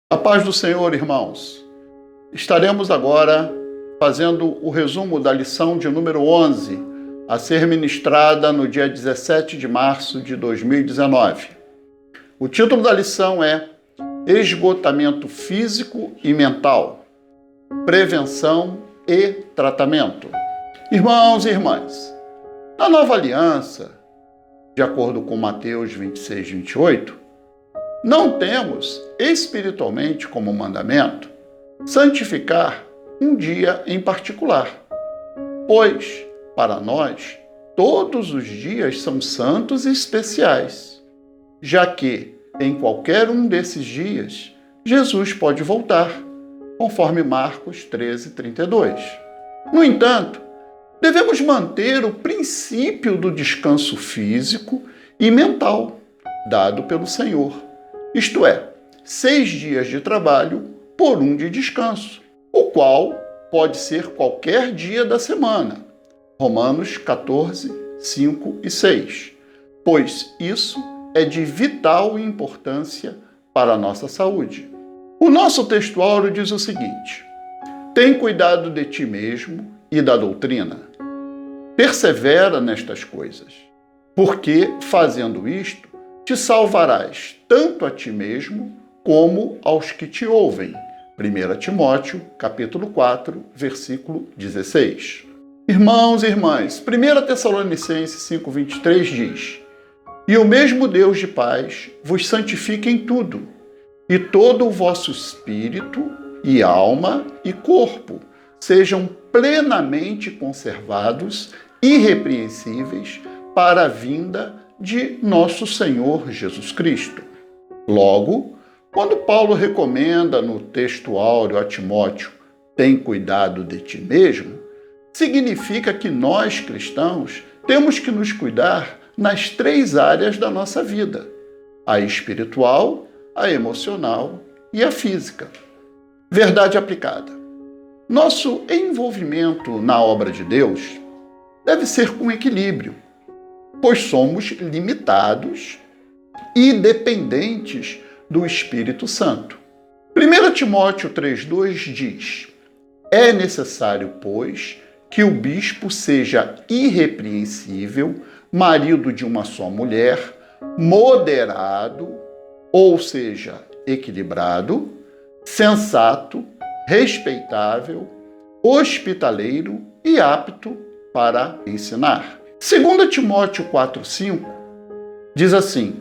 A paz do Senhor, irmãos. Estaremos agora fazendo o resumo da lição de número 11, a ser ministrada no dia 17 de março de 2019. O título da lição é Esgotamento Físico e Mental, Prevenção e Tratamento. Irmãos e irmãs, na Nova Aliança, de acordo com Mateus 26, 28, não temos espiritualmente como mandamento santificar um dia em particular, pois, para nós, todos os dias são santos e especiais, já que, em qualquer um desses dias, Jesus pode voltar, conforme Marcos 13, 32. No entanto, devemos manter o princípio do descanso físico e mental dado pelo Senhor. Isto é, 6 dias de trabalho por um de descanso, o qual pode ser qualquer dia da semana. Romanos 14, 5 e 6. Pois isso é de vital importância para a nossa saúde. O nosso textuário diz o seguinte: tem cuidado de ti mesmo e da doutrina. Persevera nestas coisas, porque, fazendo isto, te salvarás tanto a ti mesmo como aos que te ouvem. 1 Timóteo, capítulo 4, versículo 16. Irmãos e irmãs, 1 Tessalonicenses 5:23 diz: E o mesmo Deus de paz vos santifique em tudo, e todo o vosso espírito e alma e corpo sejam plenamente conservados, irrepreensíveis, para a vinda de nosso Senhor Jesus Cristo. Logo, quando Paulo recomenda no texto áureo a Timóteo, tem cuidado de ti mesmo, significa que nós, cristãos, temos que nos cuidar nas 3 áreas da nossa vida: a espiritual, a emocional e a física. Verdade aplicada. Nosso envolvimento na obra de Deus deve ser com equilíbrio, pois somos limitados e dependentes do Espírito Santo. 1 Timóteo 3,2 diz: É necessário, pois, que o bispo seja irrepreensível, marido de uma só mulher, moderado, ou seja, equilibrado, sensato, respeitável, hospitaleiro e apto para ensinar. 2 Timóteo 4,5 diz assim: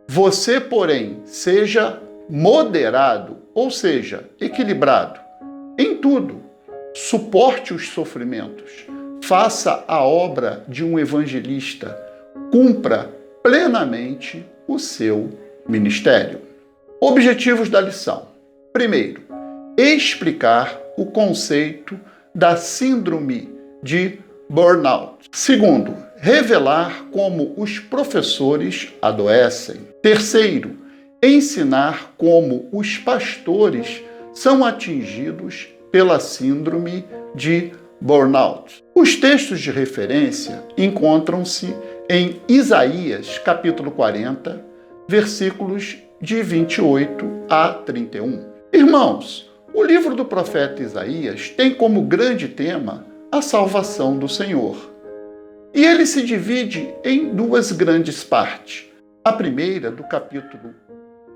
Você, porém, seja moderado, ou seja, equilibrado, em tudo, suporte os sofrimentos, faça a obra de um evangelista, cumpra plenamente o seu ministério. Objetivos da lição. Primeiro, explicar o conceito da síndrome de burnout. Segundo, revelar como os professores adoecem. Terceiro, ensinar como os pastores são atingidos pela síndrome de burnout. Os textos de referência encontram-se em Isaías, capítulo 40, versículos de 28 a 31. Irmãos, o livro do profeta Isaías tem como grande tema a salvação do Senhor. E ele se divide em 2 grandes partes. A primeira, do capítulo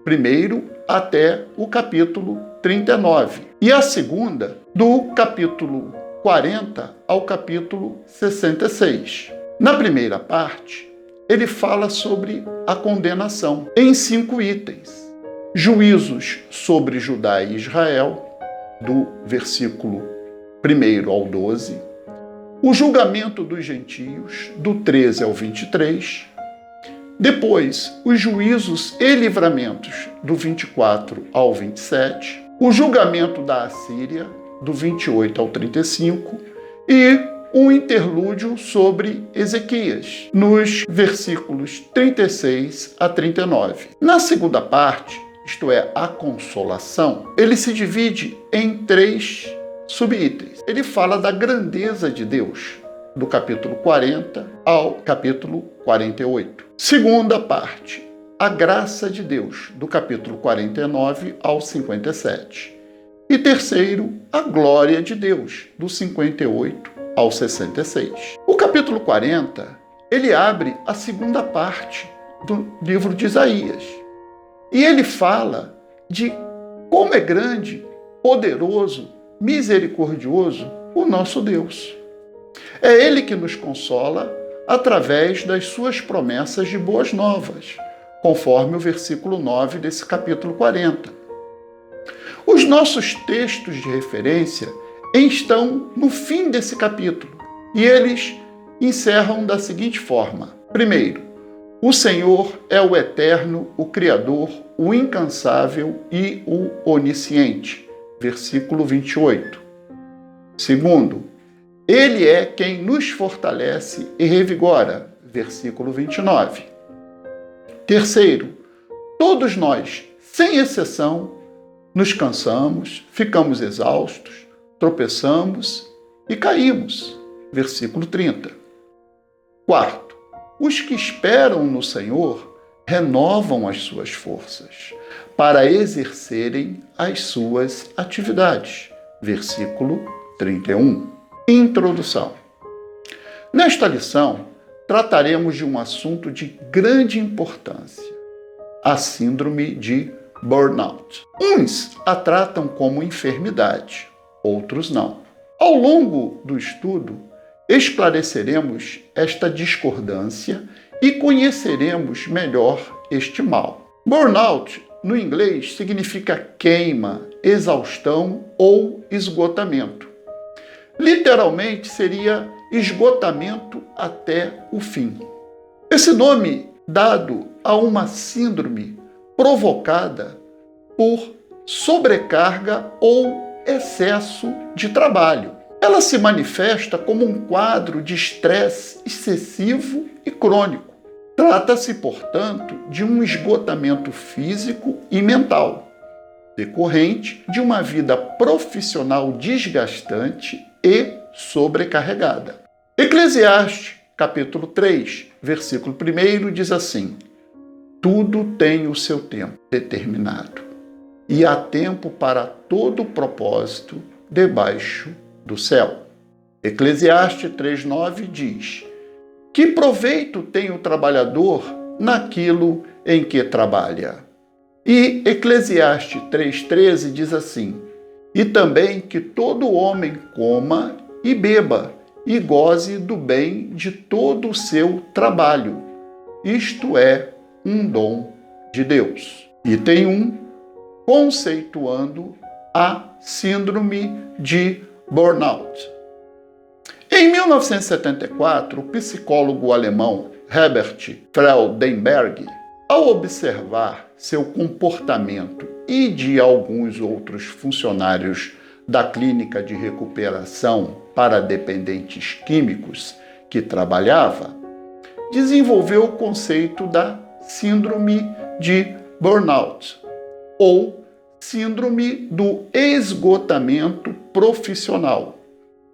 1 até o capítulo 39. E a segunda, do capítulo 40 ao capítulo 66. Na primeira parte, ele fala sobre a condenação, em 5 itens. Juízos sobre Judá e Israel, do versículo 1 ao 12, o julgamento dos gentios, do 13 ao 23, depois os juízos e livramentos, do 24 ao 27, o julgamento da Assíria, do 28 ao 35, e um interlúdio sobre Ezequias, nos versículos 36 a 39. Na segunda parte, isto é, a consolação, ele se divide em 3 subitens. Ele fala da grandeza de Deus, do capítulo 40 ao capítulo 48. Segunda parte, a graça de Deus, do capítulo 49 ao 57. E terceiro, a glória de Deus, do 58 ao 66. O capítulo 40, ele abre a segunda parte do livro de Isaías. E ele fala de como é grande, poderoso, misericordioso o nosso Deus. É Ele que nos consola através das suas promessas de boas novas, conforme o versículo 9 desse capítulo 40. Os nossos textos de referência estão no fim desse capítulo e eles encerram da seguinte forma. Primeiro, o Senhor é o eterno, o Criador, o incansável e o onisciente. Versículo 28. Segundo, Ele é quem nos fortalece e revigora. Versículo 29. Terceiro, todos nós, sem exceção, nos cansamos, ficamos exaustos, tropeçamos e caímos. Versículo 30. Quarto, os que esperam no Senhor renovam as suas forças para exercerem as suas atividades. Versículo 31. Introdução. Nesta lição, trataremos de um assunto de grande importância, a síndrome de burnout. Uns a tratam como enfermidade, outros não. Ao longo do estudo, esclareceremos esta discordância e conheceremos melhor este mal. Burnout, no inglês, significa queima, exaustão ou esgotamento. Literalmente seria esgotamento até o fim. Esse nome dado a uma síndrome provocada por sobrecarga ou excesso de trabalho. Ela se manifesta como um quadro de estresse excessivo e crônico. Trata-se, portanto, de um esgotamento físico e mental, decorrente de uma vida profissional desgastante e sobrecarregada. Eclesiastes, capítulo 3, versículo 1, diz assim: tudo tem o seu tempo determinado, e há tempo para todo propósito debaixo do céu. Eclesiastes 3:9 diz: que proveito tem o trabalhador naquilo em que trabalha? E Eclesiastes 3:13 diz assim: e também que todo homem coma e beba e goze do bem de todo o seu trabalho. Isto é um dom de Deus. Item 1, conceituando a síndrome de burnout. Em 1974, o psicólogo alemão Herbert Freudenberg, ao observar seu comportamento e de alguns outros funcionários da clínica de recuperação para dependentes químicos que trabalhava, desenvolveu o conceito da síndrome de burnout, ou síndrome do esgotamento profissional,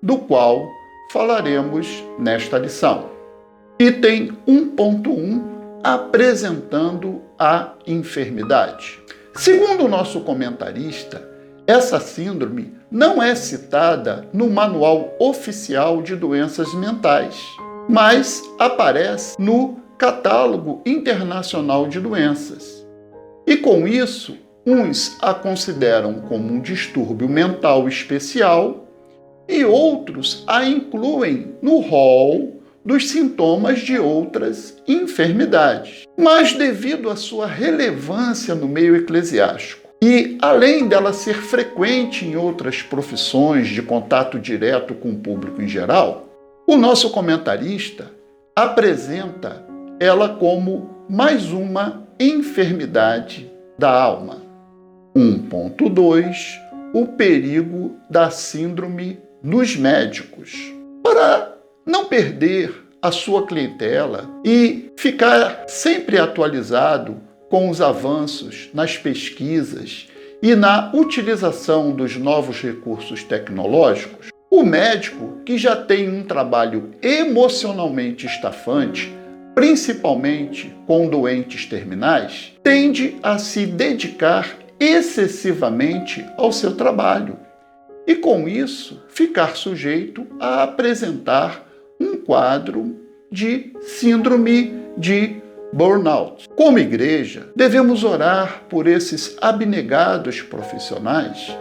do qual falaremos nesta lição. Item 1.1, apresentando a enfermidade. Segundo o nosso comentarista, essa síndrome não é citada no Manual Oficial de Doenças Mentais, mas aparece no Catálogo Internacional de Doenças. E com isso, uns a consideram como um distúrbio mental especial e outros a incluem no rol dos sintomas de outras enfermidades. Mas devido à sua relevância no meio eclesiástico e além dela ser frequente em outras profissões de contato direto com o público em geral, o nosso comentarista apresenta ela como mais uma enfermidade da alma. 1.2, o perigo da síndrome nos médicos. Para não perder a sua clientela e ficar sempre atualizado com os avanços nas pesquisas e na utilização dos novos recursos tecnológicos, o médico que já tem um trabalho emocionalmente estafante principalmente com doentes terminais, tende a se dedicar excessivamente ao seu trabalho e, com isso, ficar sujeito a apresentar um quadro de síndrome de burnout. Como igreja, devemos orar por esses abnegados profissionais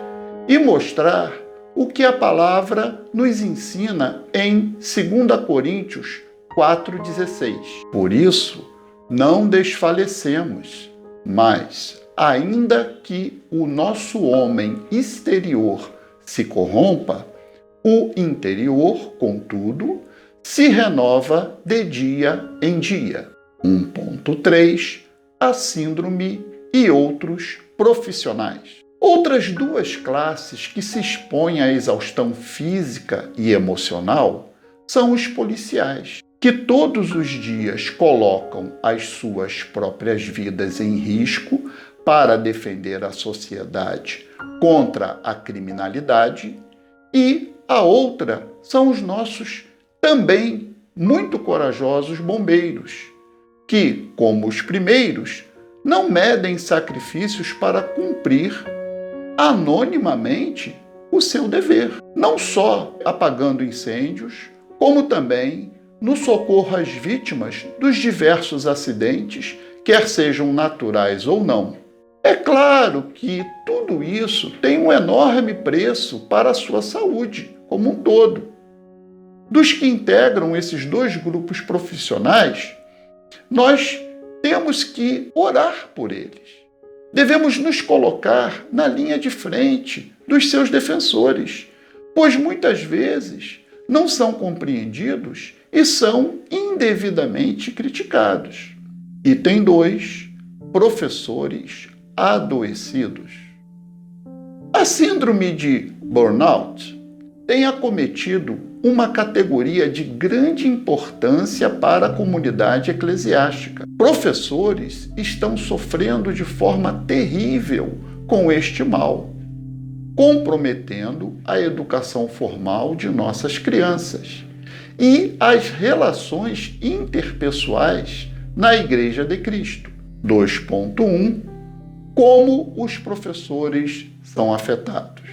e mostrar o que a palavra nos ensina em 2 Coríntios 4,16. Por isso, não desfalecemos, mas, ainda que o nosso homem exterior se corrompa, o interior, contudo, se renova de dia em dia. 1.3 A síndrome e outros profissionais. Outras duas classes que se expõem à exaustão física e emocional são os policiais, que todos os dias colocam as suas próprias vidas em risco para defender a sociedade contra a criminalidade, e a outra são os nossos também muito corajosos bombeiros, que, como os primeiros, não medem sacrifícios para cumprir anonimamente o seu dever, não só apagando incêndios, como também no socorro às vítimas dos diversos acidentes, quer sejam naturais ou não. É claro que tudo isso tem um enorme preço para a sua saúde como um todo. Dos que integram esses dois grupos profissionais, nós temos que orar por eles. Devemos nos colocar na linha de frente dos seus defensores, pois muitas vezes não são compreendidos e são indevidamente criticados. Item 2. Professores adoecidos. A síndrome de burnout tem acometido uma categoria de grande importância para a comunidade eclesiástica. Professores estão sofrendo de forma terrível com este mal, comprometendo a educação formal de nossas crianças e as relações interpessoais na Igreja de Cristo. 2.1 Como os professores são afetados.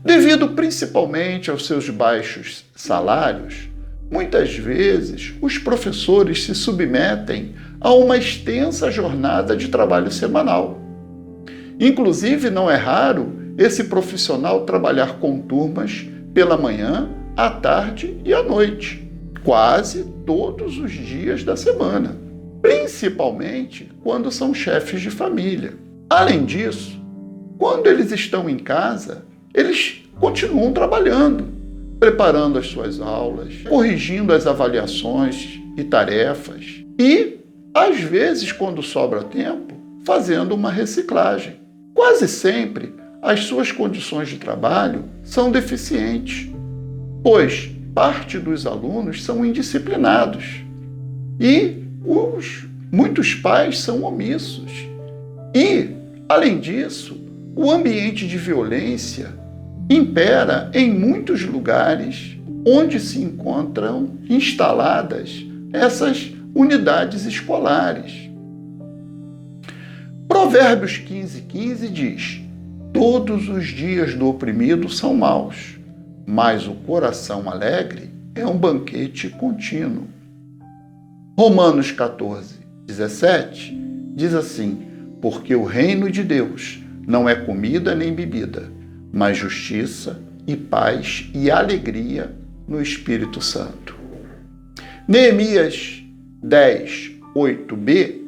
Devido principalmente aos seus baixos salários, muitas vezes os professores se submetem a uma extensa jornada de trabalho semanal. Inclusive, não é raro esse profissional trabalhar com turmas pela manhã, à tarde e à noite, quase todos os dias da semana, principalmente quando são chefes de família. Além disso, quando eles estão em casa, eles continuam trabalhando, preparando as suas aulas, corrigindo as avaliações e tarefas e, às vezes, quando sobra tempo, fazendo uma reciclagem. Quase sempre, as suas condições de trabalho são deficientes, pois parte dos alunos são indisciplinados e muitos pais são omissos. E, além disso, o ambiente de violência impera em muitos lugares onde se encontram instaladas essas unidades escolares. Provérbios 15:15 diz: todos os dias do oprimido são maus, mas o coração alegre é um banquete contínuo. Romanos 14:17 diz assim: porque o reino de Deus não é comida nem bebida, mas justiça e paz e alegria no Espírito Santo. Neemias 10:8b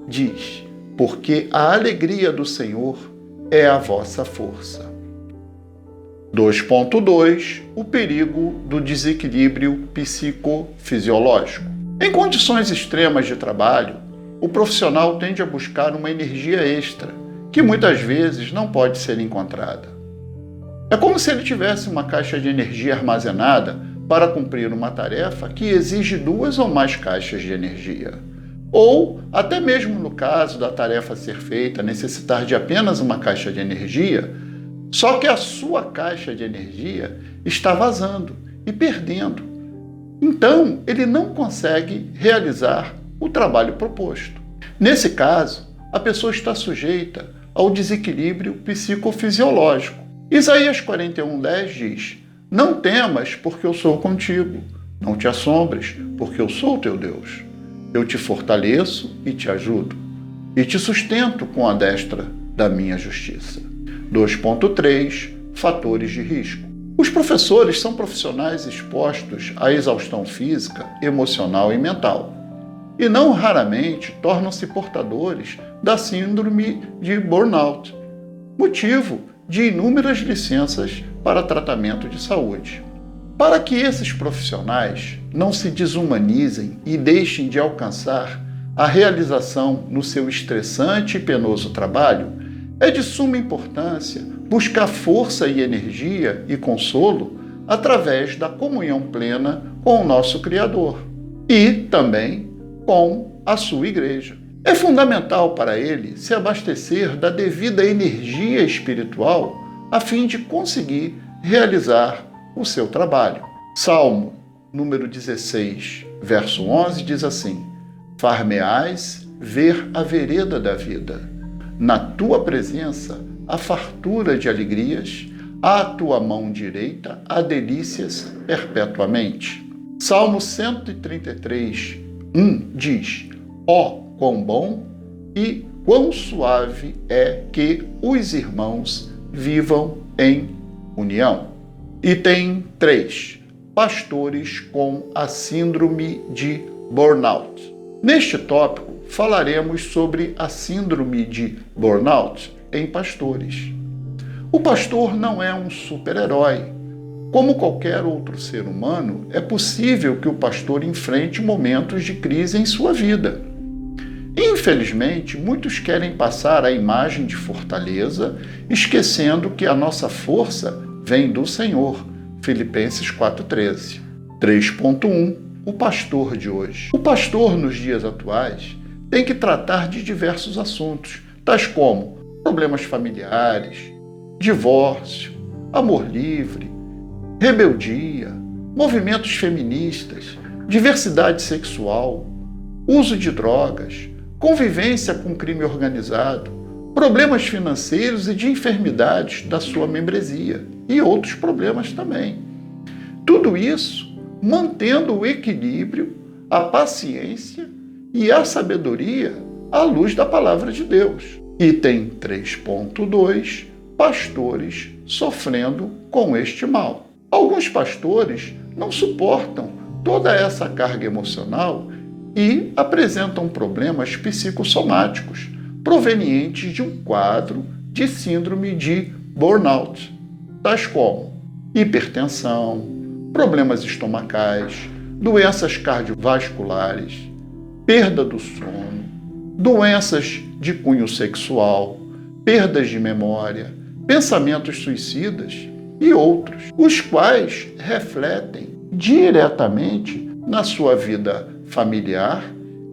diz: porque a alegria do Senhor é a vossa força. 2.2 O perigo do desequilíbrio psicofisiológico. Em condições extremas de trabalho, o profissional tende a buscar uma energia extra, que muitas vezes não pode ser encontrada. É como se ele tivesse uma caixa de energia armazenada para cumprir uma tarefa que exige 2 ou mais caixas de energia. Ou, até mesmo no caso da tarefa ser feita necessitar de apenas uma caixa de energia, só que a sua caixa de energia está vazando e perdendo. Então, ele não consegue realizar o trabalho proposto. Nesse caso, a pessoa está sujeita ao desequilíbrio psicofisiológico. Isaías 41:10 diz: Não temas, porque eu sou contigo. Não te assombres, porque eu sou teu Deus. Eu te fortaleço e te ajudo, e te sustento com a destra da minha justiça. 2.3 Fatores de risco. Os professores são profissionais expostos à exaustão física, emocional e mental, e não raramente tornam-se portadores da síndrome de burnout, motivo de inúmeras licenças para tratamento de saúde. Para que esses profissionais não se desumanizem e deixem de alcançar a realização no seu estressante e penoso trabalho, é de suma importância buscar força e energia e consolo através da comunhão plena com o nosso Criador e também com a sua igreja. É fundamental para ele se abastecer da devida energia espiritual a fim de conseguir realizar o seu trabalho. Salmo número 16, verso 11 diz assim: Far-me-ás ver a vereda da vida. Na tua presença há fartura de alegrias, à tua mão direita há delícias perpetuamente. Salmo 133, 1 diz: Ó, quão bom e quão suave é que os irmãos vivam em união. Item 3. Pastores com a síndrome de burnout. Neste tópico, falaremos sobre a síndrome de burnout em pastores. O pastor não é um super-herói. Como qualquer outro ser humano, é possível que o pastor enfrente momentos de crise em sua vida. Infelizmente, muitos querem passar a imagem de fortaleza, esquecendo que a nossa força vem do Senhor. Filipenses 4:13. 3.1. O pastor de hoje. O pastor, nos dias atuais, tem que tratar de diversos assuntos, tais como problemas familiares, divórcio, amor livre, rebeldia, movimentos feministas, diversidade sexual, uso de drogas, convivência com crime organizado, problemas financeiros e de enfermidades da sua membresia e outros problemas também. Tudo isso mantendo o equilíbrio, a paciência e a sabedoria à luz da palavra de Deus. Item 3.2. Pastores sofrendo com este mal. Alguns pastores não suportam toda essa carga emocional e apresentam problemas psicossomáticos provenientes de um quadro de síndrome de burnout, tais como hipertensão, problemas estomacais, doenças cardiovasculares, perda do sono, doenças de cunho sexual, perdas de memória, pensamentos suicidas e outros, os quais refletem diretamente na sua vida familiar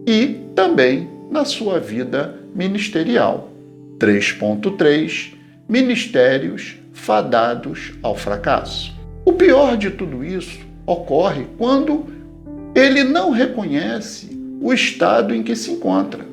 e também na sua vida ministerial. 3.3. Ministérios fadados ao fracasso. O pior de tudo isso ocorre quando ele não reconhece o estado em que se encontra,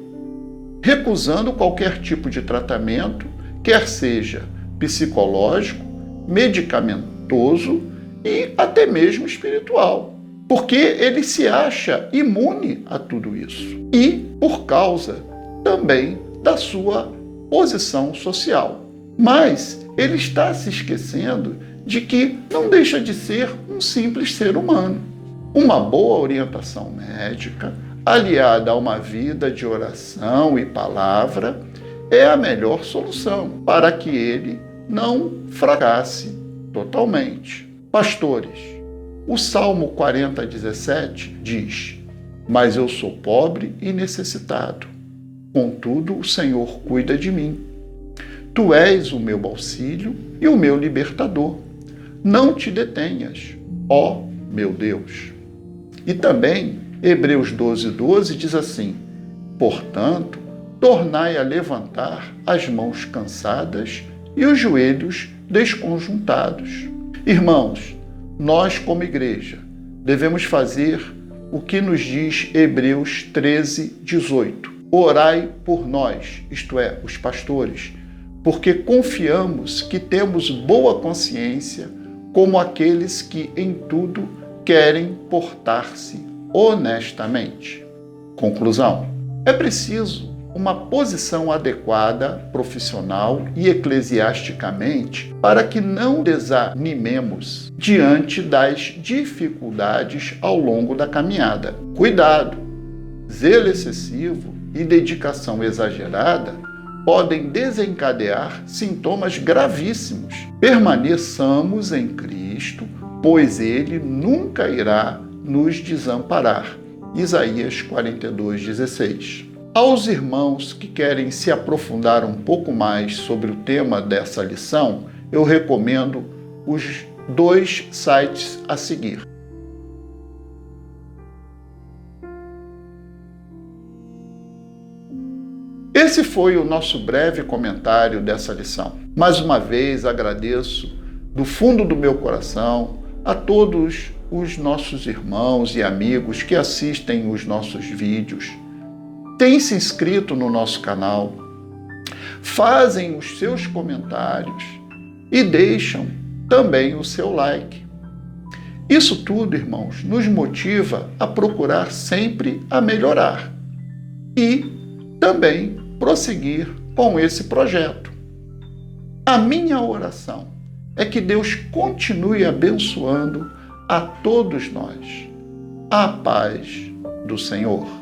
recusando qualquer tipo de tratamento, quer seja psicológico, medicamentoso e até mesmo espiritual, porque ele se acha imune a tudo isso e por causa também da sua posição social. Mas ele está se esquecendo de que não deixa de ser um simples ser humano. Uma boa orientação médica, aliada a uma vida de oração e palavra, é a melhor solução para que ele não fracasse totalmente. Pastores, o Salmo 40:17 diz: Mas eu sou pobre e necessitado, contudo o Senhor cuida de mim. Tu és o meu auxílio e o meu libertador. Não te detenhas, ó meu Deus. E também Hebreus 12:12 diz assim: Portanto, tornai a levantar as mãos cansadas e os joelhos desconjuntados. Irmãos, nós como igreja devemos fazer o que nos diz Hebreus 13:18. Orai por nós, isto é, os pastores, porque confiamos que temos boa consciência, como aqueles que em tudo querem portar-se honestamente. Conclusão: é preciso uma posição adequada, profissional e eclesiasticamente, para que não desanimemos diante das dificuldades ao longo da caminhada. Cuidado! Zelo excessivo e dedicação exagerada podem desencadear sintomas gravíssimos. Permaneçamos em Cristo, pois Ele nunca irá nos desamparar. Isaías 42:16. Aos irmãos que querem se aprofundar um pouco mais sobre o tema dessa lição, eu recomendo os 2 sites a seguir. Esse foi o nosso breve comentário dessa lição. Mais uma vez agradeço do fundo do meu coração a todos os nossos irmãos e amigos que assistem os nossos vídeos, têm se inscrito no nosso canal, fazem os seus comentários e deixam também o seu like. Isso tudo, irmãos, nos motiva a procurar sempre a melhorar e também prosseguir com esse projeto. A minha oração é que Deus continue abençoando a todos nós. A paz do Senhor.